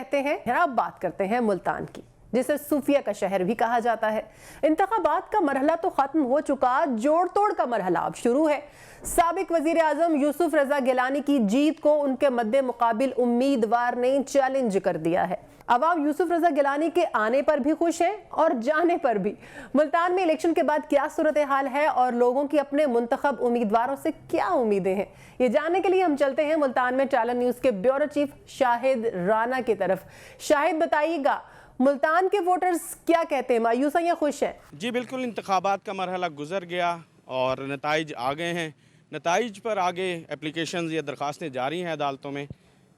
कहते हैं। अब बात करते हैं मुल्तान की, जिसे सूफिया का शहर भी कहा जाता है। इंतखाबात का मरहला तो खत्म हो चुका, जोड़ तोड़ का मरहला अब शुरू है। साबिक वजीर आजम यूसुफ रजा गिलानी की जीत को उनके मद्दे मुकाबिल उम्मीदवार ने चैलेंज कर दिया है। अवाम यूसुफ रजा गिलानी के आने पर भी खुश है और जाने पर भी। मुल्तान में इलेक्शन के बाद क्या सूरत हाल है और लोगों की अपने मुंतखब उम्मीदवारों से क्या उम्मीदें हैं, ये जानने के लिए हम चलते हैं मुल्तान में टैलेंट न्यूज के ब्यूरो चीफ शाहिद राना की तरफ। शाहिद, बताइएगा मुल्तान के वोटर्स क्या कहते हैं, मायूस हैं या खुश हैं? जी बिल्कुल, इंतखाबात का मरहला गुजर गया और नताइज आ गए हैं। नताइज पर आगे एप्लीकेशंस या दरख्वास्तें जारी हैं अदालतों में।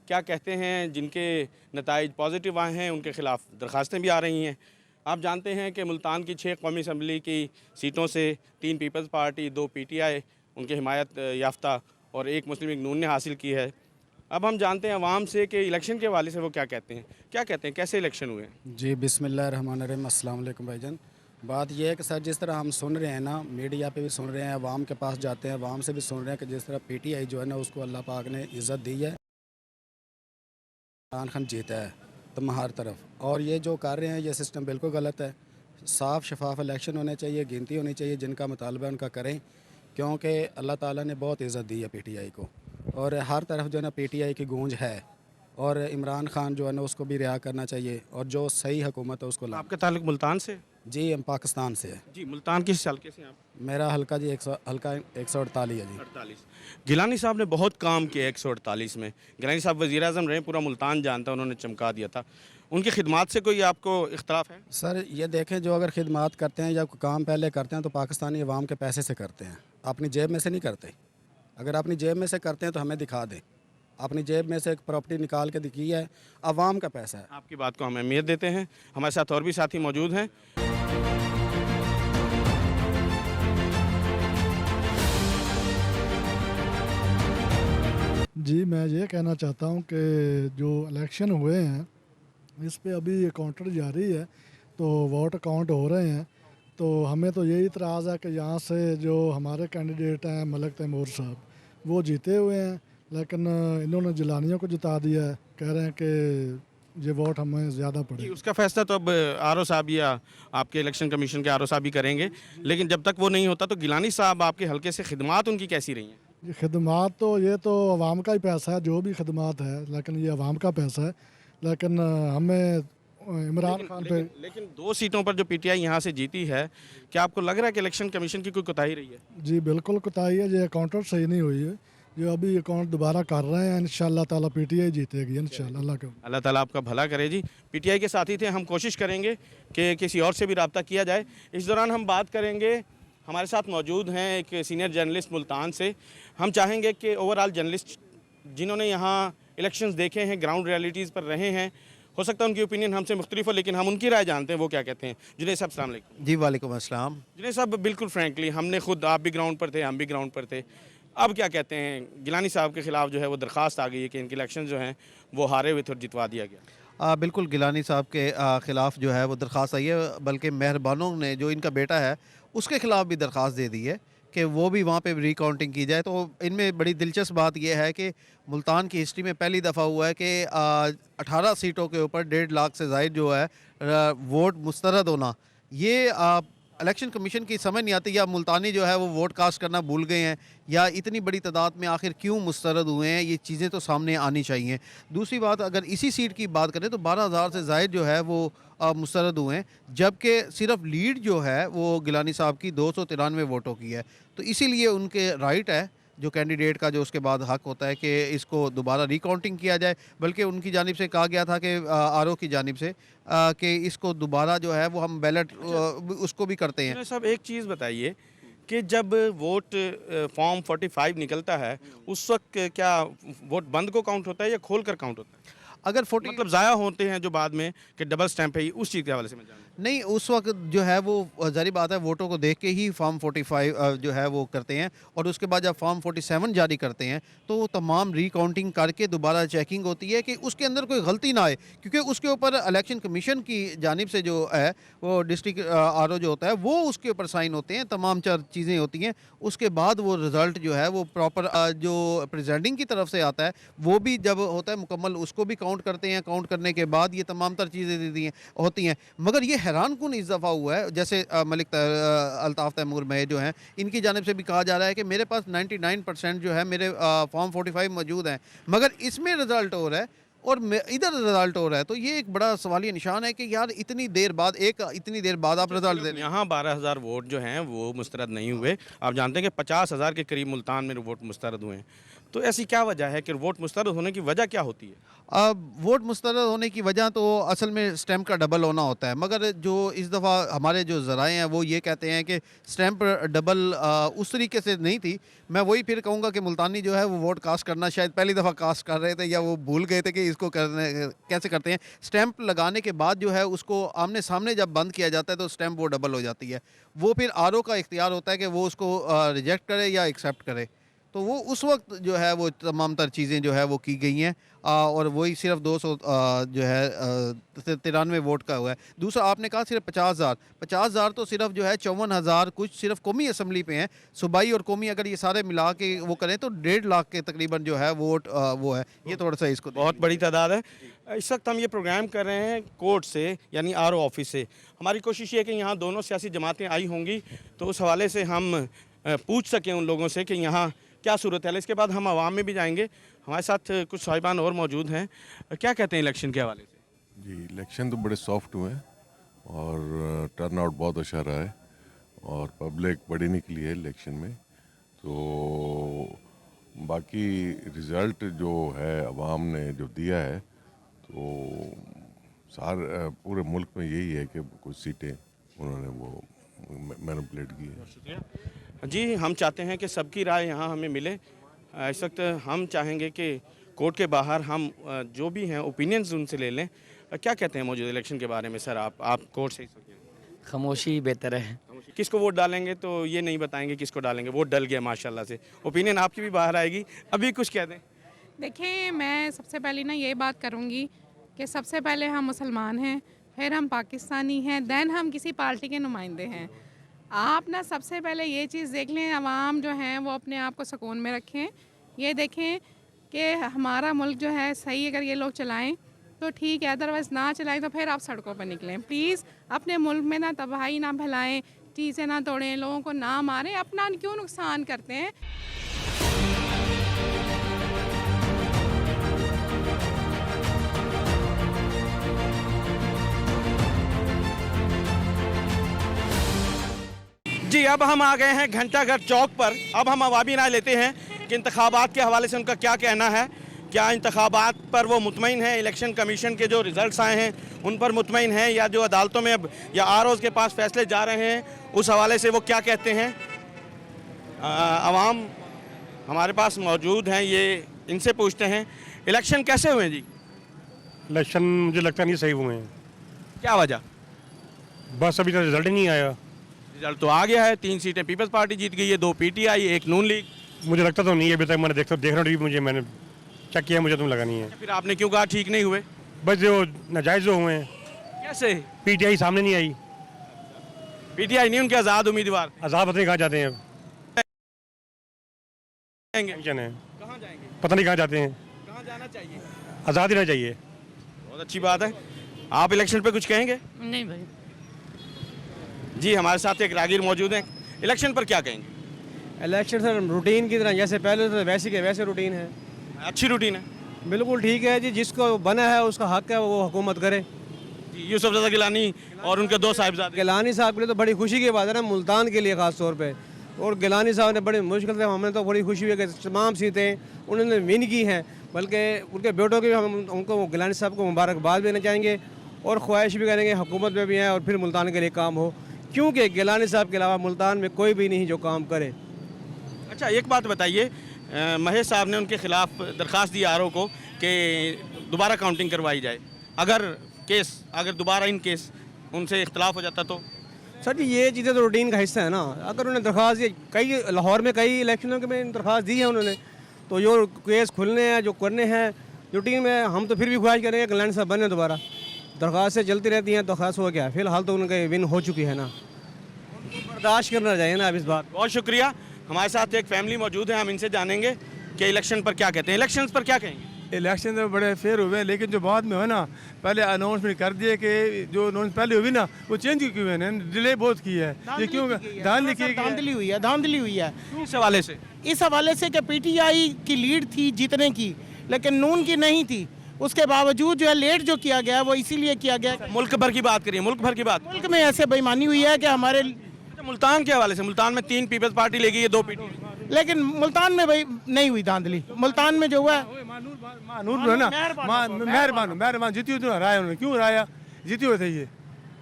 क्या कहते हैं जिनके नताइज पॉजिटिव आए हैं उनके ख़िलाफ़ दरख्वास्तें भी आ रही हैं। आप जानते हैं कि मुल्तान की 6 कौमी असम्बली की सीटों से 3 पीपल्स पार्टी, 2 PTI उनके हिमायत याफ्ता और 1 मुस्लिम लीग नून ने हासिल की है। अब हम जानते हैं अवाम से कि इलेक्शन के हवाले से वो क्या कहते हैं, कैसे इलेक्शन हुए? जी बिस्मिल्लाहिर्रहमानिर्रहीम, अस्सलाम वालेकुम भाईजान। बात यह है कि सर, जिस तरह हम सुन रहे हैं ना, मीडिया पे भी सुन रहे हैं, अवाम के पास जाते हैं, अवाम से भी सुन रहे हैं कि जिस तरह PTI जो है ना उसको अल्लाह पाक ने इज़्ज़त दी है, इमरान खान जीता है तो हर तरफ, और ये जो कर रहे हैं ये सिस्टम बिल्कुल गलत है। साफ़ शफाफ इलेक्शन होने चाहिए, गिनती होनी चाहिए, जिनका मुतालबा उनका करें, क्योंकि अल्लाह ताला ने बहुत इज़्ज़त दी है PTI को, और हर तरफ जो है ना PTI की गूंज है, और इमरान खान जो है ना उसको भी रिहा करना चाहिए, और जो सही हुकूमत है उसको आपका ताल्लुक मुल्तान से? जी, हम पाकिस्तान से है। जी, मुल्तान किस हल्के से आप? मेरा हल्का जी 148 है जी। 48। गिलानी साहब ने बहुत काम किया 148 में। गिलानी साहब वज़ीर आज़म रहे, पूरा मुल्तान जानता, उन्होंने चमका दिया था। उनकी खिदमात से कोई आपको इख्तलाफ है? सर ये देखें, जो अगर खिदमात करते हैं या काम पहले करते हैं तो पाकिस्तानी अवाम के पैसे से करते हैं, अपनी जेब में से नहीं करते। अगर अपनी जेब में से करते हैं तो हमें दिखा दें, अपनी जेब में से एक प्रॉपर्टी निकाल के दिखी है, अवाम का पैसा है। आपकी बात को हम अहमियत देते हैं। हमारे साथ और भी साथी मौजूद हैं। जी, मैं ये कहना चाहता हूँ कि जो इलेक्शन हुए हैं इस पे अभी काउंटर जारी है, तो वोट काउंट हो रहे हैं। तो हमें तो यही इतराज़ है कि यहाँ से जो हमारे कैंडिडेट हैं मलिक तैमूर साहब, वो जीते हुए हैं, लेकिन इन्होंने जिलानियों को जिता दिया है। कह रहे हैं कि ये वोट हमें ज़्यादा पड़े। उसका फैसला तो अब RO साहब या आपके इलेक्शन कमीशन के RO साहब ही करेंगे, लेकिन जब तक वो नहीं होता तो गिलानी साहब आपके हल्के से खिदमात उनकी कैसी रही हैं? ये खिदमात तो ये तो अवाम का ही पैसा है, जो भी खिदमात है, लेकिन ये अवाम का पैसा है। लेकिन हमें इमरान खान पे लेकिन 2 सीटों पर जो PTI यहाँ से जीती है, क्या आपको लग रहा है कि इलेक्शन कमीशन की कोई कोताही रही है? जी बिल्कुल कोताही है, ये काउंटर सही नहीं हुई है। जो अभी अकाउंट दोबारा कर रहे हैं, इंशाल्लाह ताला PTI जीतेगी इंशाल्लाह। अल्लाह ताला आपका भला करे जी। PTI के साथी थे, हम कोशिश करेंगे कि किसी और से भी रब्ता किया जाए। इस दौरान हम बात करेंगे, हमारे साथ मौजूद हैं एक सीनियर जर्नलिस्ट मुल्तान से। हम चाहेंगे कि ओवरऑल जर्नलिस्ट जिन्होंने यहाँ इलेक्शंस देखे हैं, ग्राउंड रियलिटीज़ पर रहे हैं, हो सकता है उनकी ओपिनियन हमसे मुख्तलिफ हो, लेकिन हम उनकी राय जानते हैं वो क्या कहते हैं। जुनैद साहब अस्सलाम वालेकुम। जी वालेकुम अस्सलाम। जुनैद साहब, बिल्कुल फ्रैंकली हमने खुद, आप भी ग्राउंड पर थे, हम भी ग्राउंड पर थे, अब क्या कहते हैं? गिलानी साहब के ख़िलाफ़ जो है वो दरख्वास्त आ गई है कि इनके इलेक्शन जो हैं वो हारे हुए थे और जितवा दिया गया। बिल्कुल, गिलानी साहब के ख़िलाफ़ जो है वो दरख्वास्त आई है, बल्कि मेहरबानों ने जो इनका बेटा है उसके ख़िलाफ़ भी दरख्वास्त दे दी है कि वो भी वहाँ पे रिकाउंटिंग की जाए। तो इनमें बड़ी दिलचस्प बात यह है कि मुल्तान की हिस्ट्री में पहली दफ़ा हुआ है कि 18 सीटों के ऊपर 1.5 लाख से ज़ायद जो है वोट मुस्तरद होना, ये इलेक्शन कमीशन की समझ नहीं आती, या मुल्तानी जो है वो वोट कास्ट करना भूल गए हैं, या इतनी बड़ी तादाद में आखिर क्यों मुस्तरद हुए हैं, ये चीज़ें तो सामने आनी चाहिए। दूसरी बात, अगर इसी सीट की बात करें तो 12,000 से ज़ायद जो है वो मुस्तरद हुए हैं, जबकि सिर्फ लीड जो है वो गिलानी साहब की 293 वोटों की है। तो इसीलिए उनके राइट है, जो कैंडिडेट का जो उसके बाद हक होता है कि इसको दोबारा रिकाउंटिंग किया जाए। बल्कि उनकी जानिब से कहा गया था कि RO की जानिब से कि इसको दोबारा जो है वो हम बैलेट उसको भी करते हैं। साहब एक चीज़ बताइए कि जब वोट फॉर्म 45 निकलता है उस वक्त क्या वोट बंद को काउंट होता है या खोल कर काउंट होता है? अगर 40 मतलब ज़ाया होते हैं जो बाद में कि डबल स्टैंप है, उस चीज़ के हवाले से मैं जानूँ। नहीं, उस वक्त जो है वो ज़ाहिर बात है वोटों को देख के ही फॉर्म 45 जो है वो करते हैं, और उसके बाद जब फॉर्म 47 जारी करते हैं तो वो तमाम रिकाउंटिंग करके दोबारा चेकिंग होती है कि उसके अंदर कोई गलती ना आए, क्योंकि उसके ऊपर इलेक्शन कमीशन की जानिब से जो है वो डिस्ट्रिक्ट RO जो होता है वो उसके ऊपर साइन होते हैं, तमाम चीज़ें होती हैं। उसके बाद वो रिज़ल्ट जो है वो प्रॉपर जो प्रेजेंटिंग की तरफ से आता है वो भी जब होता है मुकम्मल, उसको भी काउंट काउंट करते हैं, काउंट करने के बाद ये तमाम तर चीज़ें देती हैं होती हैं। मगर ये हैरान कुन इस दफ़ा हुआ है, जैसे अल्ताफ़ तैमूर में जो हैं, इनकी जानिब से भी कहा जा रहा है कि मेरे पास 99% जो है मेरे फॉर्म 45 मौजूद हैं, मगर इसमें रिज़ल्ट हो रहा है और इधर रिजल्ट हो रहा है। तो ये एक बड़ा सवालिया निशान है कि यार इतनी देर बाद आप रिजल्ट दे रहे हैं। यहाँ 12,000 वोट जो हैं वो मुस्तरद नहीं हुए। आप जानते हैं कि 50,000 के करीब मुल्तान में वोट मुस्तरद हुए हैं। तो ऐसी क्या वजह है कि वोट मुस्तरद होने की वजह क्या होती है? अब वोट मुस्तरद होने की वजह तो असल में स्टैम्प का डबल होना होता है, मगर जो इस दफ़ा हमारे जो ज़राए हैं वो ये कहते हैं कि स्टैम्प डबल उस तरीके से नहीं थी। मैं वही फिर कहूँगा कि मुल्तानी जो है वो वोट कास्ट करना शायद पहली दफ़ा कास्ट कर रहे थे, या वो भूल गए थे कि इसको करने कैसे करते हैं। स्टैम्प लगाने के बाद जो है उसको आमने सामने जब बंद किया जाता है तो स्टैम्प वो डबल हो जाती है। वो फिर आरओ का इख्तियार होता है कि वो उसको रिजेक्ट करे या एक्सेप्ट करे। तो वो उस वक्त जो है वो तमाम तर चीज़ें जो है वो की गई हैं, और वही सिर्फ 200 जो है 93 वोट का हुआ है। दूसरा आपने कहा सिर्फ 50,000 तो सिर्फ जो है 54,000 कुछ सिर्फ कौमी असम्बली पे हैं। सूबाई और कौमी अगर ये सारे मिला के वो करें तो 1.5 लाख के तकरीबन जो है वोट वो है। ये थोड़ा सा इसको बहुत बड़ी तादाद है। इस वक्त हम ये प्रोग्राम कर रहे हैं कोर्ट से, यानी आरओ ऑफिस से। हमारी कोशिश ये है कि यहाँ दोनों सियासी जमातें आई होंगी तो उस हवाले से हम पूछ सकें उन लोगों से कि यहाँ क्या सूरत है। इसके बाद हम आवाम में भी जाएंगे। हमारे साथ कुछ साहिबान और मौजूद हैं। क्या कहते हैं इलेक्शन के हवाले से? जी, इलेक्शन तो बड़े सॉफ्ट हुए हैं और टर्न आउट बहुत अच्छा रहा है और पब्लिक बड़ी निकली है इलेक्शन में। तो बाकी रिज़ल्ट जो है अवाम ने जो दिया है तो पूरे मुल्क में यही है कि कुछ सीटें उन्होंने वो मैनिपुलेट की है। जी, हम चाहते हैं कि सबकी राय यहाँ हमें मिले। इस वक्त हम चाहेंगे कि कोर्ट के बाहर हम जो भी हैं ओपिनियंस उनसे ले लें। क्या कहते हैं मौजूदा इलेक्शन के बारे में सर? आप कोर्ट से खामोशी बेहतर है। किसको वोट डालेंगे तो ये नहीं बताएंगे किसको डालेंगे। वोट डल गया माशाल्लाह से। ओपिनियन आपकी भी बाहर आएगी, अभी कुछ कह दें। देखिए, मैं सबसे पहले ना ये बात करूँगी कि सबसे पहले हम मुसलमान हैं, फिर हम पाकिस्तानी हैं, दैन हम किसी पार्टी के नुमाइंदे हैं। आप ना सबसे पहले ये चीज़ देख लें, आवाम जो हैं वो अपने आप को सुकून में रखें। ये देखें कि हमारा मुल्क जो है सही अगर ये लोग चलाएं तो ठीक है, अदरवाइज़ ना चलाएं तो फिर आप सड़कों पर निकलें। प्लीज़ अपने मुल्क में ना तबाही ना फैलाएं, चीज़ें ना तोड़ें, लोगों को ना मारें, अपना क्यों नुकसान करते हैं। जी, अब हम आ गए हैं घंटाघर चौक पर। अब हम अवामी राय लेते हैं कि इंतखाबात के हवाले से उनका क्या कहना है। क्या इंतखाबात पर वो मुतमईन हैं, इलेक्शन कमीशन के जो रिज़ल्ट्स आए हैं उन पर मुतमईन हैं, या जो अदालतों में अब या आरओज़ के पास फैसले जा रहे हैं उस हवाले से वो क्या कहते हैं। अवाम हमारे पास मौजूद हैं, ये इनसे पूछते हैं इलेक्शन कैसे हुए जी? इलेक्शन मुझे लगता नहीं सही हुए हैं। क्या वजह? बस अभी तक रिजल्ट ही नहीं आया। रिजल्ट तो आ गया है, 3 सीटें पीपल्स पार्टी जीत गई है, 2 पीटीआई, 1 नून लीग। मुझे लगता तो नहीं है, अभी तक मैंने देखना भी मैंने चेक किया, मुझे तुम लगा नहीं है। फिर आपने क्यों कहा ठीक नहीं हुए? बस जो नाजायज़ जो हुए हैं। कैसे? पीटीआई सामने नहीं आई। पीटीआई नहीं, उनके आज़ाद उम्मीदवार आज़ाद पता नहीं कहाँ जाते हैं। टेंशन है, कहाँ जाएंगे? पता नहीं कहाँ जाते हैं। कहाँ जाना चाहिए? आज़ाद ही रहना चाहिए। बहुत अच्छी बात है। आप इलेक्शन पे कुछ कहेंगे? नहीं भाई। जी, हमारे साथ एक रागीर मौजूद हैं। इलेक्शन पर क्या कहेंगे? इलेक्शन सर रूटीन की तरह, जैसे पहले तो वैसे के वैसे रूटीन है। अच्छी रूटीन है। बिल्कुल ठीक है जी, जिसको बना है उसका हक है वो हुकूमत करे। जी, यूसुफ रज़ा गिलानी और उनके 2 साहिबजादे। गिलानी साहब के लिए तो बड़ी खुशी की बात है ना, मुल्तान के लिए ख़ास तौर पे। और गिलानी साहब ने बड़ी मुश्किल से, हमें तो बड़ी खुशी हुई है कि तमाम सीटें उन्होंने विन की हैं, बल्कि उनके बेटों की भी हम उनको गिलानी साहब को मुबारकबाद देना चाहेंगे और ख्वाहिश भी करेंगे हुकूमत में भी हैं और फिर मुल्तान के लिए काम हो, क्योंकि गिलानी साहब के अलावा मुल्तान में कोई भी नहीं जो काम करे। अच्छा, एक बात बताइए, महेश साहब ने उनके खिलाफ दरख्वास्त दी आरओ को कि दोबारा काउंटिंग करवाई जाए। अगर दोबारा इन केस उनसे इख्तलाफ हो जाता तो? सर जी, ये चीज़ें तो रूटीन का हिस्सा है ना। अगर उन्होंने दरख्वास्त दी, कई लाहौर में कई इलेक्शनों के में दरख्वास्त दी है उन्होंने, तो जो केस खुलने हैं जो करने हैं रूटीन में, हम तो फिर भी ख्वाहिश करेंगे कि लैंड साहब बने दोबारा। दरख्वास्तें चलती रहती हैं, दरख्वास्त हो गया, फिलहाल तो उनके विन हो चुकी है ना, बर्दाश्त करना चाहिए ना अब इस बात। बहुत शुक्रिया। हमारे साथ एक फैमिली मौजूद है, हम इनसे जानेंगे कि इलेक्शन पर क्या कहते हैं। इलेक्शन पर क्या कहेंगे? इलेक्शन तो बड़े फेयर हुए हैं, लेकिन जो बाद में है ना, पहले अनाउंसमेंट कर दिए कि जो अनाउंस पहले हुई ना वो चेंज क्यों है, डिले बहुत की है। ये क्यों धांधली हुई है, धांधली हुई है इस हवाले से इस हवाले से कि पीटीआई की लीड थी जीतने की, लेकिन नून की नहीं थी। उसके बावजूद जो है लेट जो किया गया वो इसीलिए किया गया। मुल्क भर की बात करिए, मुल्क भर की बात। मुल्क में ऐसे बेईमानी हुई है कि हमारे मुल्तान के हवाले से, मुल्तान में 3 पीपल्स पार्टी ले गई है, 2 पीटी, लेकिन मुल्तान में भाई नहीं हुई धांधली। मुल्तान में जो हुआ है मानूर है ना, मेहरबान जीती हुई तो हराया उन्होंने, क्यों हराया, जीती हुए थे ये,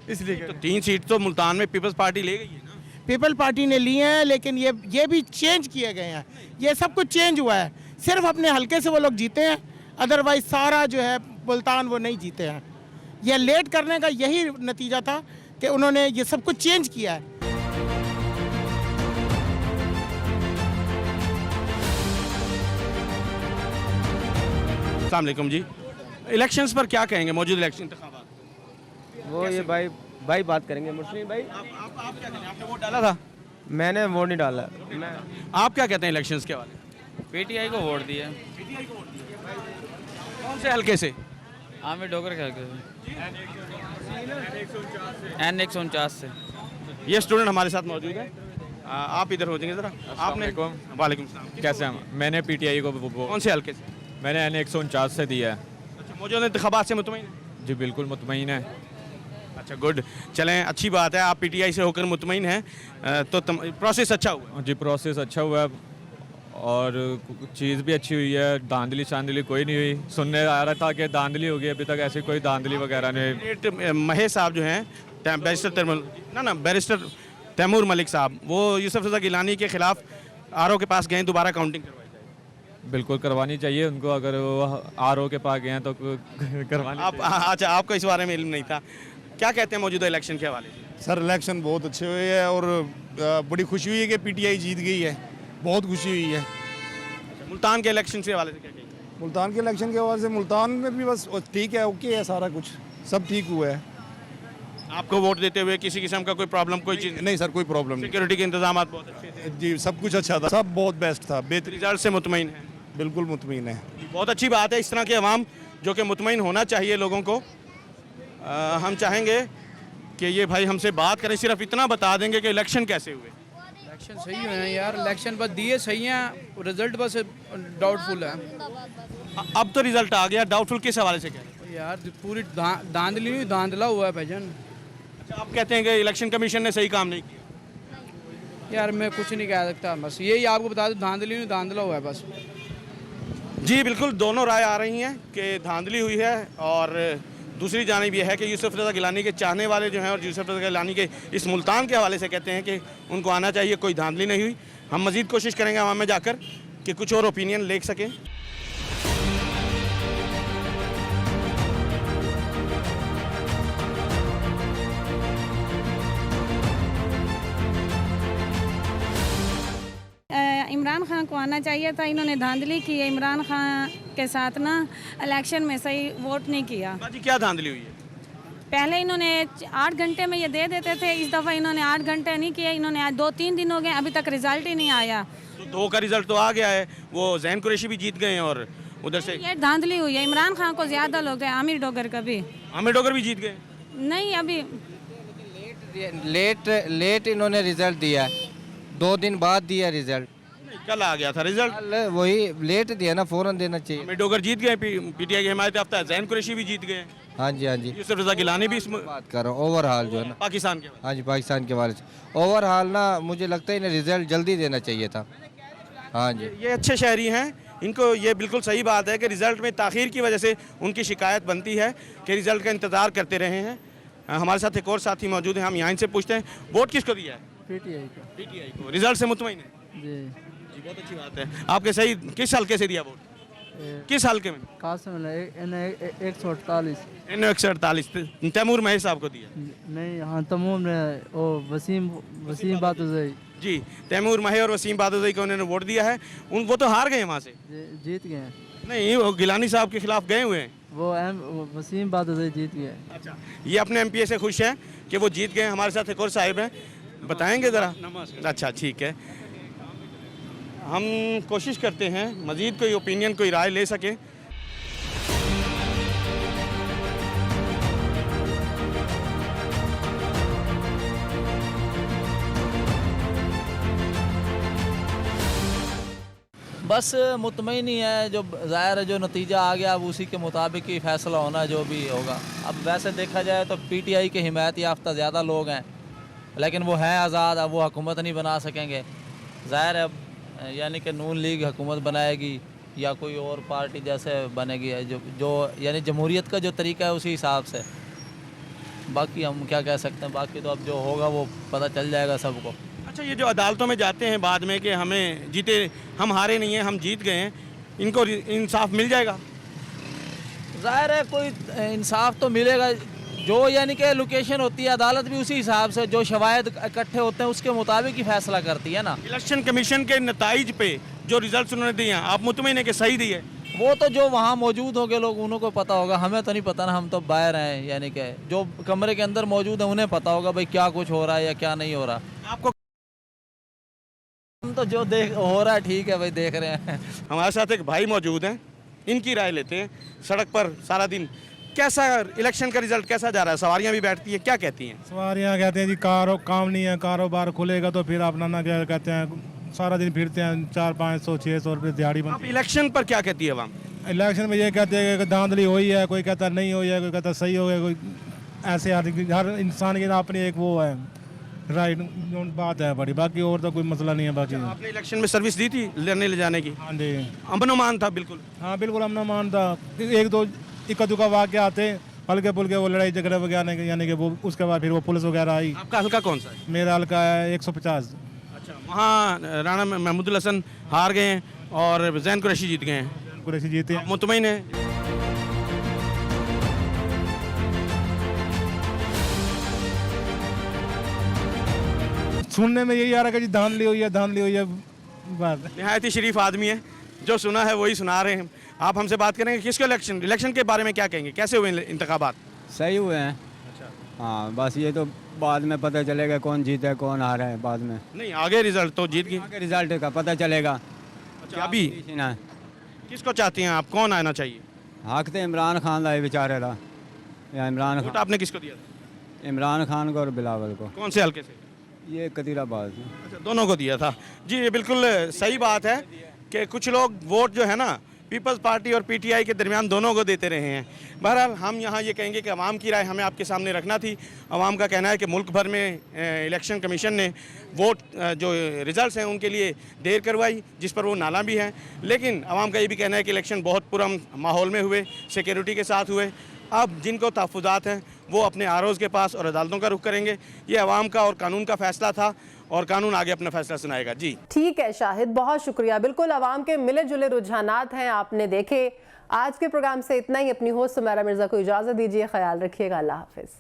इसलिए। तो 3 सीट तो मुल्तान में पीपल्स पार्टी ले गई है ना। पीपल पार्टी ने लिए हैं, लेकिन ये भी चेंज किए गए हैं, ये सब कुछ चेंज हुआ है। सिर्फ अपने हल्के से वो लोग जीते हैं, अदरवाइज सारा जो है मुल्तान वो नहीं जीते हैं। ये लेट करने का यही नतीजा था कि उन्होंने ये सब कुछ चेंज किया है। अस्सलाम वालेकुम जी, इलेक्शंस पर क्या कहेंगे, मौजूद इलेक्शन इंतखाबात? वो ये भाई बात करेंगे। मुस्लिम भाई आप क्या कहें, आपने वोट डाला था? मैंने वोट नहीं डाला। आप क्या कहते हैं इलेक्शंस के हवाले? पीटीआई को वोट दिया। कौन से हल्के से? आमिर डोगर के हल्के से, N149 से। ये स्टूडेंट हमारे साथ मौजूद है, आप इधर हो जाएंगे ज़रा। आपने वालेकुम सलाम। कैसे हैं? मैंने पीटीआई को कौन से हल्के से? मैंने N149 से दिया है। अच्छा, मौजूद इंतखाबात से मुतमईन हैं? जी बिल्कुल मुतमईन है। अच्छा, गुड, चलें, अच्छी बात है, आप पीटीआई से होकर मुतमईन हैं, तो प्रोसेस अच्छा हुआ? जी प्रोसेस अच्छा हुआ है और चीज़ भी अच्छी हुई है, धांधली शांधली कोई नहीं हुई। सुनने आ रहा था कि धांधली होगी, अभी तक ऐसी कोई धांधली वगैरह नहीं हुई। महेश साहब जो हैं, बैरिस्टर तैमूर मलिक साहब, वो यूसुफ रज़ा गिलानी के खिलाफ आरओ के पास गए, दोबारा काउंटिंग करवाई जाए। बिल्कुल करवानी चाहिए उनको, अगर वो आरओ के पास गए हैं तो करवानी चाहिए। अच्छा, आपको इस बारे में इल्म नहीं था, क्या कहते हैं मौजूदा इलेक्शन के हवाले से? सर इलेक्शन बहुत अच्छे हुए हैं और बड़ी खुशी हुई है कि पीटीआई जीत गई है, बहुत खुशी हुई है। मुल्तान के इलेक्शन के हवाले से क्या कहेंगे? मुल्तान के इलेक्शन के हवाले से मुल्तान में भी बस ठीक है, ओके है, सारा कुछ सब ठीक हुआ है। आपको वोट देते हुए किसी किस्म का कोई प्रॉब्लम, कोई चीज़ नहीं सर, कोई प्रॉब्लम नहीं। सिक्योरिटी के इंतजाम बहुत अच्छे थे? जी सब कुछ अच्छा था, सब बहुत बेस्ट था, बेहतरीन। रिजल्ट से मुतमईन है? बिल्कुल मुतमईन है। बहुत अच्छी बात है, इस तरह के अवाम जो कि मुतमईन होना चाहिए लोगों को। हम चाहेंगे कि ये भाई हमसे बात करें, सिर्फ इतना बता देंगे कि इलेक्शन कैसे हुए। इलेक्शन सही हुए हैं यार, इलेक्शन बस दिए सही हैं, रिजल्ट बस डाउटफुल है। अब तो रिजल्ट आ गया, डाउटफुल किस हवाले से कह रहे हैं? यार पूरी धांधली हुई, धांधला हुआ है भाईजान। अच्छा, आप कहते हैं कि इलेक्शन कमीशन ने सही काम नहीं किया? यार मैं कुछ नहीं कह सकता, बस यही आपको बता दूं, धांधली हुई, धांधला हुआ है बस। जी बिल्कुल, दोनों राय आ रही हैं कि धांधली हुई है, और दूसरी जानिब यह है कि यूसुफ रज़ा गिलानी के चाहने वाले जो हैं और यूसुफ रज़ा गिलानी के इस मुल्तान के हवाले से कहते हैं कि उनको आना चाहिए, कोई धांधली नहीं हुई। हम मज़ीद कोशिश करेंगे वहाँ में जाकर कि कुछ और ओपिनियन ले सकें। इमरान खान को आना चाहिए था, इन्होंने धांधली की है इमरान खान के साथ ना, इलेक्शन में सही वोट नहीं किया। बाजी क्या धांधली हुई है? पहले इन्होंने 8 घंटे में ये दे देते थे, इस दफ़ा इन्होंने 8 घंटे नहीं किए, इन्होंने आज 2-3 दिन हो गए, अभी तक रिजल्ट ही नहीं आया। तो 2 का रिजल्ट तो आ गया है, वो जैन कुरैशी भी जीत गए हैं और उधर से ये धांधली हुई है, इमरान खान को ज़्यादा लोग गए, आमिर डोगर का भी। आमिर डोगर भी जीत गए? नहीं, अभी लेट इन्होंने रिजल्ट दिया, 2 दिन बाद दिया रिजल्ट। कल आ गया था रिजल्ट, वही लेट दिया ना, फौरन देना चाहिए। आमिर डोगर जीत गए, पीटीआई की हिमायत याफ्ता है, जैन कुरैशी भी जीत गए। हाँ जी हाँ जी, यूसुफ रज़ा गिलानी भी इसमें बात कर रहा हूँ, ओवरऑल जो है ना पाकिस्तान के। हाँ जी, पाकिस्तान के बारे से ओवरऑल ना, मुझे लगता है इन्हें रिजल्ट जल्दी देना चाहिए था। हाँ जी, ये अच्छे शहरी हैं, इनको ये बिल्कुल सही बात है कि रिज़ल्ट में ताख़ीर की वजह से उनकी शिकायत बनती है कि रिज़ल्ट का इंतज़ार करते रहे हैं। हमारे साथ एक और साथी मौजूद हैं, हम यहाँ इनसे पूछते हैं, वोट किसको दिया है? पीटीआई को। रिज़ल्ट से मुतमईन है? जी, बहुत अच्छी बात है। आपके सही किस हल्के से दिया वोट? किस हल्के में? N148 तैमूर महेश साहब को दिया? नहीं, हाँ तैमूर में वसीम बातुज़ई। जी, तैमूर महे और वसीम बातुज़ई को उन्होंने वोट दिया है। वो तो हार गए वहाँ से, जीत गए हैं। नहीं, वो गिलानी साहब के खिलाफ गए हुए हैं। वो वसीम बातुज़ई जीत गए। अच्छा, ये अपने एमपीए से खुश हैं कि वो जीत गए। हमारे साथ एक और साहिब हैं, बताएंगे ज़रा? अच्छा, ठीक है, हम कोशिश करते हैं मज़ीद कोई ओपिनियन, कोई राय ले सके। बस मुतमईन ही है, जो ज़ाहिर है जो नतीजा आ गया अब उसी के मुताबिक ही फैसला होना जो भी होगा। अब वैसे देखा जाए तो पीटीआई के हिमायत याफ्ता ज़्यादा लोग हैं, लेकिन वो हैं आज़ाद, अब वो हुकूमत नहीं बना सकेंगे। ज़ाहिर है अब यानी कि नून लीग हुकूमत बनाएगी या कोई और पार्टी जैसे बनेगी, जो यानी जमहूरियत का जो तरीका है उसी हिसाब से। बाकी हम क्या कह सकते हैं, बाकी तो अब जो होगा वो पता चल जाएगा सबको। अच्छा, ये जो अदालतों में जाते हैं बाद में कि हमें जीते, हम हारे नहीं हैं, हम जीत गए हैं, इनको इंसाफ मिल जाएगा? ज़ाहिर है कोई इंसाफ तो मिलेगा, जो यानी कि लोकेशन होती है अदालत भी उसी हिसाब से जो शवायद इकट्ठे होते हैं उसके मुताबिक ही फैसला करती है ना। इलेक्शन कमीशन के नताइज पे जो रिजल्ट उन्होंने दिए हैं, आप मुतमईन हैं कि सही दिए? वो तो जो वहाँ मौजूद होंगे लोग उन्हों को पता होगा, हमें तो नहीं पता ना, हम तो बाहर हैं, यानी कि जो कमरे के अंदर मौजूद हैं उन्हें पता होगा भाई क्या कुछ हो रहा है या क्या नहीं हो रहा। आपको हम तो जो देख हो रहा है ठीक है भाई, देख रहे हैं। हमारे साथ एक भाई मौजूद हैं, इनकी राय लेते हैं। सड़क पर सारा दिन कैसा इलेक्शन का रिजल्ट कैसा जा रहा है? सवारियां भी बैठती हैं, क्या कहती हैं? सवारियाँ कहते हैं जी काम नहीं है, कारोबार खुलेगा तो फिर अपना ना क्या कहते हैं सारा दिन फिरते हैं, 400-500-600 रुपये दिहाड़ी आप बनती है। इलेक्शन पर क्या कहती है आवाम? इलेक्शन में ये कहते हैं कि धांधली हुई है, कोई कहता नहीं हुई है, कोई कहता सही हो गया, कोई ऐसे हर इंसान की अपनी एक वो है राइट बात है बड़ी, बाकी और तो कोई मसला नहीं है। बाकी आपने इलेक्शन में सर्विस दी थी लेने ले जाने की? हाँ जी, अमन अमान था बिल्कुल? हाँ बिल्कुल अमन अमान था। एक दो इक्का दुक्का वाक़ आते हल्के पुल्के, वो लड़ाई झगड़े वगैरह यानी कि वो उसके बाद फिर वो पुलिस वगैरह आई। आपका हल्का कौन सा है? मेरा हल्का है 150। अच्छा, वहाँ राणा महमूदुल हसन हार गए हैं और जैन कुरैशी जीत गए हैं। कुरैशी जीते हैं। मुतमईन है? सुनने में यही आ रहा है कि धांधली हुई है, धांधली हुई है। बात निहायत ही शरीफ आदमी है, जो सुना है वही सुना रहे हैं। आप हमसे बात करेंगे किसको इलेक्शन के बारे में क्या कहेंगे, कैसे हुए इंतखाबात? सही हुए हैं। अच्छा, हाँ बस ये तो बाद में पता चलेगा कौन जीता है कौन हारा है, बाद में नहीं आगे रिजल्ट तो जीत गई, आगे रिजल्ट का पता चलेगा। अच्छा, अभी किसको चाहती हैं आप, कौन आना चाहिए? हक तो इमरान खान लाए बेचारे ला, या इमरान वोट खान, आपने किसको दिया था? इमरान खान को और बिलावल को। कौन से हल्के से? ये कदीराबाद। अच्छा, दोनों को दिया था जी। ये बिल्कुल सही बात है कि कुछ लोग वोट जो है ना पीपल्स पार्टी और पीटीआई के दरमियान दोनों को देते रहे हैं। बहरहाल हम यहाँ ये कहेंगे कि अवाम की राय हमें आपके सामने रखना थी। अवाम का कहना है कि मुल्क भर में इलेक्शन कमीशन ने वोट जो रिज़ल्ट्स हैं उनके लिए देर करवाई, जिस पर वो नाला भी हैं। लेकिन अवाम का ये भी कहना है कि इलेक्शन बहुत पुरअमन माहौल में हुए, सिक्योरिटी के साथ हुए। अब जिनको तहफ़्फ़ुज़ात हैं वो अपने आरओज़ के पास और अदालतों का रुख करेंगे। ये अवाम का और कानून का फ़ैसला था और कानून आगे अपना फैसला सुनाएगा। जी ठीक है शाहिद, बहुत शुक्रिया। बिल्कुल अवाम के मिले जुले रुझानात हैं आपने देखे। आज के प्रोग्राम से इतना ही। अपनी होस्ट सुमेरा मिर्ज़ा को इजाज़त दीजिए, ख्याल रखिएगा। अल्लाह हाफिज़।